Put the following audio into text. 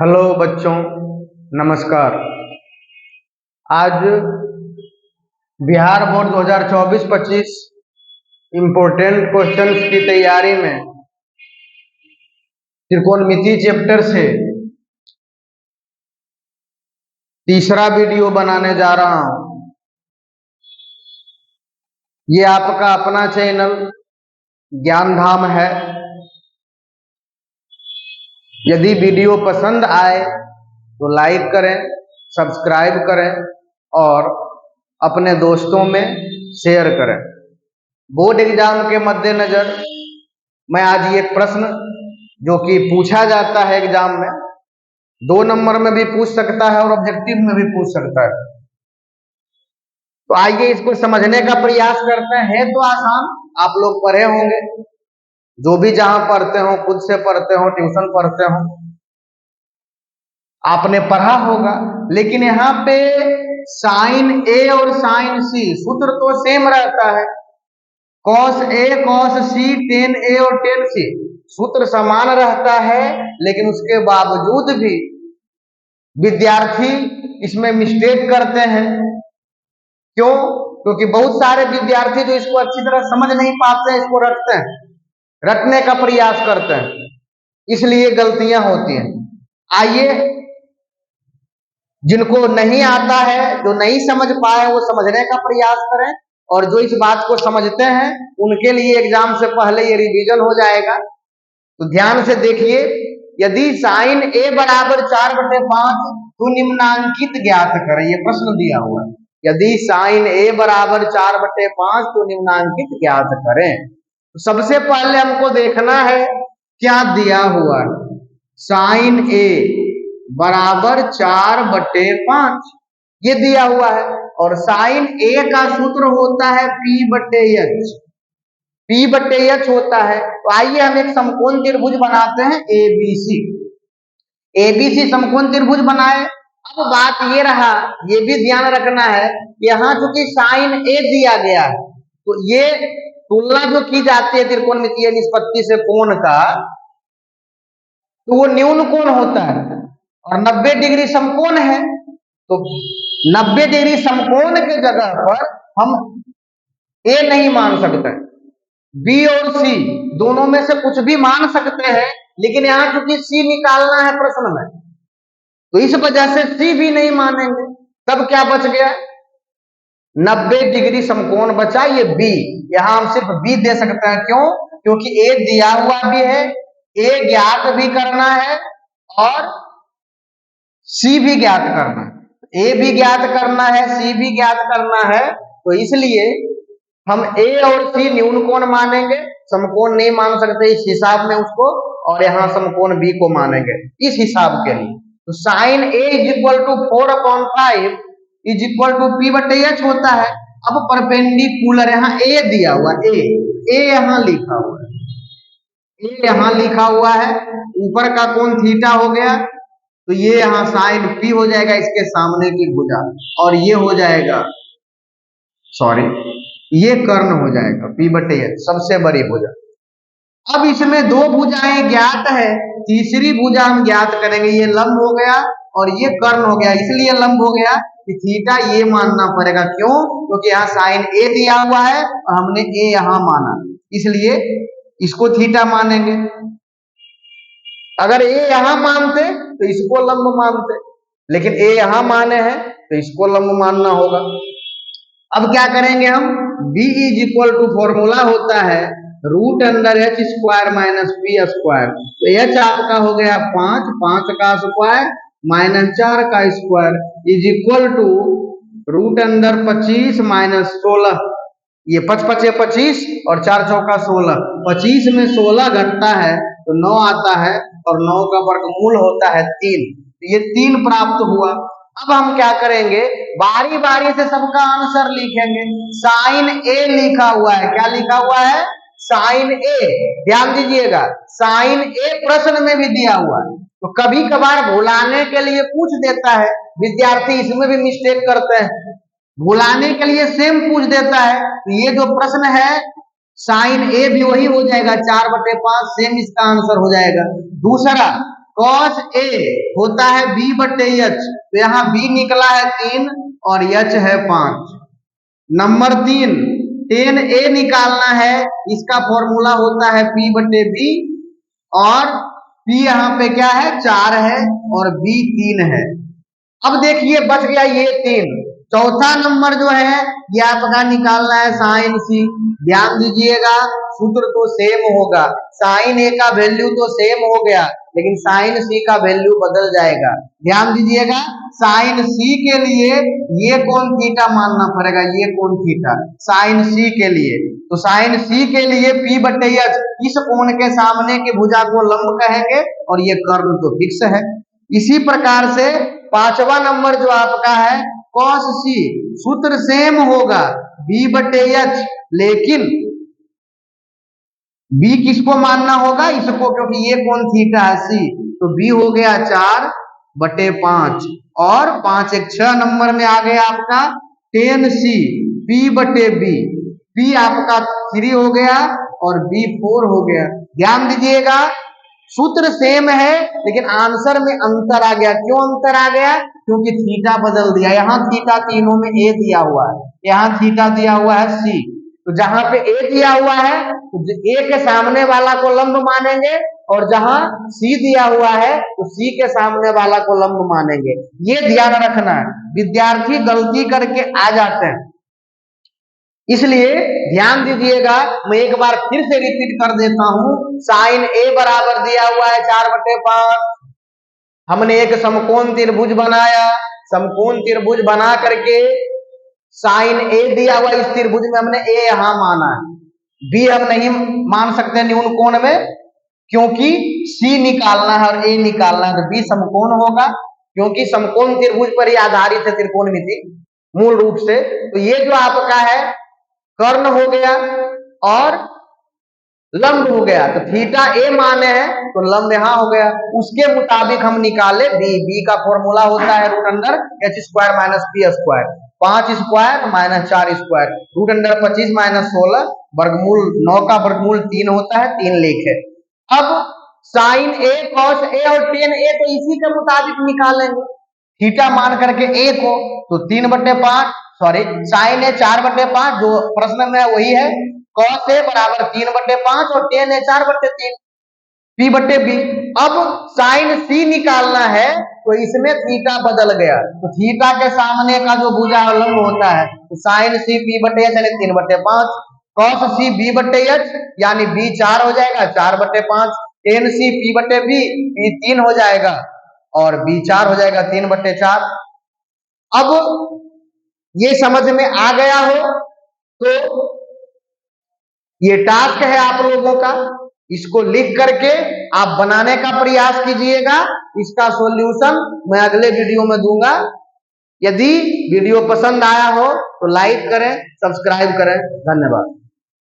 Hello बच्चों, नमस्कार। आज बिहार बोर्ड 2024-25 इम्पोर्टेंट क्वेश्चंस की तैयारी में त्रिकोणमिति चैप्टर से तीसरा वीडियो बनाने जा रहा हूं। ये आपका अपना चैनल ज्ञान धाम है। यदि वीडियो पसंद आए तो लाइक करें, सब्सक्राइब करें और अपने दोस्तों में शेयर करें। बोर्ड एग्जाम के मद्देनजर मैं आज ये प्रश्न जो कि पूछा जाता है एग्जाम में, 2 नंबर में भी पूछ सकता है और ऑब्जेक्टिव में भी पूछ सकता है। तो आइए इसको समझने का प्रयास करते हैं। तो आसान, आप लोग पढ़े होंगे, जो भी जहां पढ़ते हो, खुद से पढ़ते हो, ट्यूशन पढ़ते हो, आपने पढ़ा होगा। लेकिन यहाँ पे साइन ए और साइन सी सूत्र तो सेम रहता है। Cos A cos C, ten ए और टेन सी सूत्र समान रहता है। लेकिन उसके बावजूद भी विद्यार्थी इसमें मिस्टेक करते हैं। क्यों? क्योंकि बहुत सारे विद्यार्थी जो इसको अच्छी तरह समझ नहीं पाते हैं, इसको रटने का प्रयास करते हैं, इसलिए गलतियां होती हैं। आइए, जिनको नहीं आता है, जो नहीं समझ पाए, वो समझने का प्रयास करें, और जो इस बात को समझते हैं उनके लिए एग्जाम से पहले ये रिवीजन हो जाएगा। तो ध्यान से देखिए, यदि साइन ए बराबर 4/5 तो निम्नांकित ज्ञात करें। ये प्रश्न दिया हुआ है। यदि साइन ए बराबर 4/5 तो निम्नांकित ज्ञात करें। तो सबसे पहले हमको देखना है क्या दिया हुआ है। साइन ए बराबर 4/5 ये दिया हुआ है, और साइन ए का सूत्र होता है P/H। P/H होता है। तो आइए हम एक समकोण त्रिभुज बनाते हैं, एबीसी। एबीसी समकोण त्रिभुज बनाए। अब बात ये रहा, ये भी ध्यान रखना है, यहाँ चूंकि साइन ए दिया गया है, तो ये तुलना जो की जाती है त्रिकोणमितीय निष्पत्ति से कोण का, तो वो न्यून कोण होता है, और 90 डिग्री समकोण है। तो 90 डिग्री समकोण के जगह पर हम ए नहीं मान सकते, बी और सी दोनों में से कुछ भी मान सकते हैं। लेकिन यहां चूंकि सी निकालना है प्रश्न में, तो इस वजह से सी भी नहीं मानेंगे। तब क्या बच गया? 90 डिग्री समकोण बचा, ये बी। यहां हम सिर्फ बी दे सकते हैं। क्यों? क्योंकि ए दिया हुआ भी है, ए ज्ञात भी करना है, और सी भी ज्ञात करना है। ए भी ज्ञात करना है, सी भी ज्ञात करना है। तो इसलिए हम ए और सी न्यून कोण मानेंगे, समकोण नहीं मान सकते इस हिसाब में उसको, और यहाँ समकोण बी को मानेंगे इस हिसाब के लिए। तो sine A is equal to 4/5 is equal to P/H होता है। अब परपेंडिकुलर यहाँ ए दिया हुआ, ए यहाँ लिखा हुआ है, ए यहाँ लिखा हुआ है। ऊपर का कोण थीटा हो गया, तो ये यहाँ साइन पी हो जाएगा, इसके सामने की भुजा, और ये हो जाएगा, सॉरी, ये कर्ण हो जाएगा P/H, सबसे बड़ी भुजा। अब इसमें 2 भुजाएं ज्ञात है, तीसरी भुजा हम ज्ञात करेंगे। ये लंब हो गया और ये कर्ण हो गया, इसलिए लंब हो गया कि थीटा ये मानना पड़ेगा। क्यों? क्योंकि यहाँ साइन ए दिया हुआ है और हमने ए यहाँ माना, इसलिए इसको थीटा मानेंगे। अगर ए यहां मानते तो इसको लंब मानते, लेकिन ए यहां माने हैं तो इसको लंब मानना होगा। अब क्या करेंगे हम? b is equal to formula होता है √h² - p²। तो h आपका हो गया 5, 5 का स्क्वायर -4 का स्क्वायर इज इक्वल टू √25 - 16। ये 5 5 25 और 4 चौका 16, 25 में 16 घटता है तो 9 आता है, और 9 का वर्गमूल होता है 3। ये 3 प्राप्त हुआ। अब हम क्या करेंगे? बारी बारी से सबका आंसर लिखेंगे। साइन ए लिखा हुआ है, क्या लिखा हुआ है? साइन ए। ध्यान दीजिएगा, साइन ए प्रश्न में भी दिया हुआ है। तो कभी कभार भुलाने के लिए पूछ देता है विद्यार्थी, इसमें भी मिस्टेक करते हैं, भुलाने के लिए सेम पूछ देता है। तो ये जो प्रश्न है साइन ए भी वही हो जाएगा, 4/5 सेम इसका आंसर हो जाएगा। दूसरा, cos a होता है b बटे h, तो यहाँ b निकला है 3 और h है 5। नंबर 3 tan a निकालना है, इसका फॉर्मूला होता है p बटे b, और p यहाँ पे क्या है 4 है और b 3 है। अब देखिए बच गया ये 3। चौथा नंबर जो है ये आपका निकालना है साइन सी। ध्यान दीजिएगा सूत्र तो सेम होगा, साइन ए का वैल्यू तो सेम हो गया, लेकिन साइन सी का वैल्यू बदल जाएगा। ध्यान दीजिएगा साइन सी के लिए ये कौन थीटा मानना पड़ेगा, ये कौन थीटा साइन सी के लिए, तो साइन सी के लिए p बटे h, इस कोण के सामने के भुजा को लंब कहेंगे और ये कर्ण तो फिक्स है। इसी प्रकार से पांचवा नंबर जो आपका है cos c, सूत्र सेम होगा b बटे h, लेकिन b किसको मानना होगा, इसको, क्योंकि ये कौन थीटा है c, तो b हो गया 4 बटे 5 और 5 एक 6 नंबर में आ गया आपका tan c p बटे b, p आपका 3 हो गया और b 4 हो गया। ध्यान दीजिएगा सूत्र सेम है लेकिन आंसर में अंतर आ गया। क्यों अंतर आ गया, क्योंकि थीटा बदल दिया। यहाँ थीटा तीनों में a दिया हुआ है, यहाँ थीटा दिया हुआ है c, तो जहां पे a दिया हुआ है तो a के सामने वाला को लंब मानेंगे, और जहां c दिया हुआ है तो c के सामने वाला को लंब मानेंगे। ये ध्यान रखना है, विद्यार्थी गलती करके आ जाते हैं, इसलिए ध्यान दीजिएगा। मैं एक बार फिर से रिपीट कर देता हूं, साइन a बराबर दिया हुआ है 4 बटे 5। हमने एक समकोण त्रिभुज बनाया, समकोण त्रिभुज बना करके साइन a दिया हुआ, इस त्रिभुज में हमने a यहां माना है, b हम नहीं मान सकते न्यून कोण में, क्योंकि c निकालना है और a निकालना है, तो b समकोण होगा, क्योंकि समकोण त्रिभुज पर ही आधारित है त्रिकोणमिति मूल रूप से। तो ये जो आपका है कर्ण हो गया और लंब हो गया, तो थीटा ए माने हैं तो लंब यहां हो गया। उसके मुताबिक हम निकाले बी का फॉर्मूला होता है root under h square minus P square, 5 square minus 4 square, root under 25 minus 16, वर्गमूल 9 का वर्गमूल 3 होता है, 3 लिखे। अब साइन ए कॉस ए और टेन ए तो इसी के मुताबिक निकालेंगे, थीटा मान करके ए को, तो 3/5 सॉरी साइन ए 4/5 जो प्रश्न में है वही है, cos ए बराबर 3/5 और tan ए 4/3 p बटे b। अब साइन c निकालना है तो इसमें थीटा बदल गया, तो थीटा के सामने का जो भुजा लंब होता है तो साइन c p बटे h यानी 3/5, cos c b बटे h यानी b 4 हो जाएगा 4/5, tan c p बटे b b 3 हो जाएगा और b 4 हो जाएगा 3/4। अब ये समझ में आ गया हो तो ये टास्क है आप लोगों का, इसको लिख करके आप बनाने का प्रयास कीजिएगा। इसका सॉल्यूशन मैं अगले वीडियो में दूंगा। यदि वीडियो पसंद आया हो तो लाइक करें, सब्सक्राइब करें। धन्यवाद।